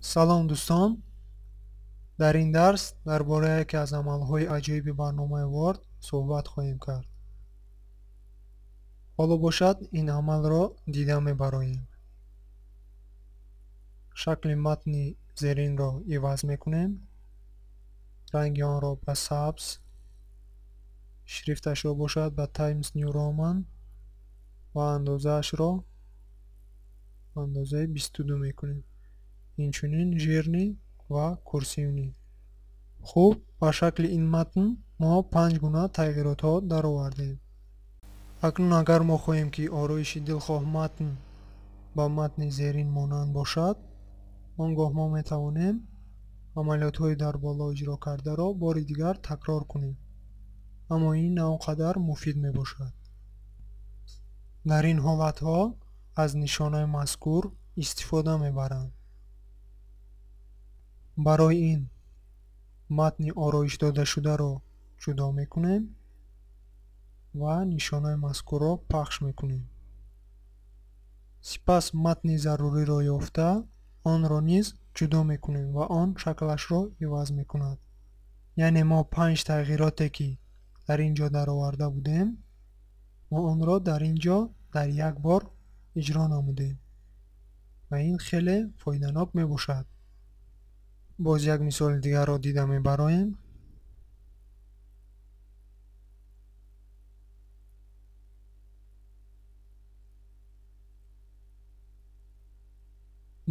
салом дӯстон, дар ин дарс дар бораи яке аз амалҳои аҷоиби барномаи Word суҳбат хоҳем кард. ҳоло бошад ин амалро дида мебароем. шакли матни зеринро иваз мекунем. ранги онро ба сабз, шрифташро бошад ба Times New Roman ва андозаашро андозаи 22 мекунем. инчунин жирнӣ ва курсивнӣ. хуб, ба шакли ин матн мо 5 гуна тағйиротҳо даровардем. акнун агар мо хоҳем ки ороиши дилхоҳ матн ба матни зерин монанд бошад, он гоҳ мо метавонем амалиётҳои дар боло иҷро кардаро бори дигар такрор кунем, аммо ин на он қадар муфид мебошад. дар ин ҳолатҳо аз нишонаи мазкур истифода мебаранд. барои ин матни ороишдодашударо ҷудо мекунем ва нишонаи мазкурро пахш мекунем. сипас матни заруриро ёфта, онро низ ҷудо мекунем ва он шаклашро иваз мекунад. яъне мо 5 тағйироте ки дар ин ҷо дароварда будем, мо онро дар ин ҷо дар як бор иҷро намудем ва ин хеле фоиданок мебошад. боз як мисоли дигарро дида мебароем.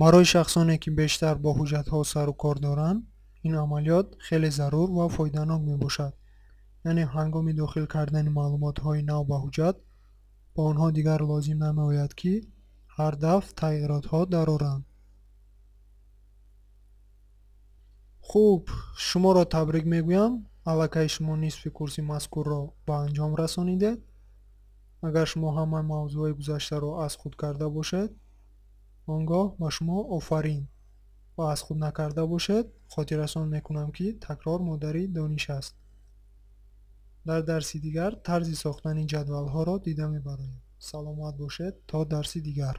барои шахсоне ки бештар бо ҳуҷҷатҳо сару кор доранд, ин амалиёт хеле зарур ва фоиданок мебошад. яъне ҳангоми дохил кардани маълумотҳои нав ба ҳуҷҷат, ба онҳо дигар лозим намеояд ки ҳар дафъ тағйиротҳо дароранд. хуб, шуморо табрик мегӯям. аллакай шумо нисфи курси мазкурро ба анҷом расонидед. агар шумо ҳамаи мавзӯъҳои гузаштаро аз худ карда бошед, он гоҳ ба шумо офарин, ва аз худ накарда бошед, хотиррасон мекунам ки такрор модари дониш аст. дар дарси дигар тарзи сохтани ҷадвалҳоро дида мебароем. саломат бошед то дарси дигар.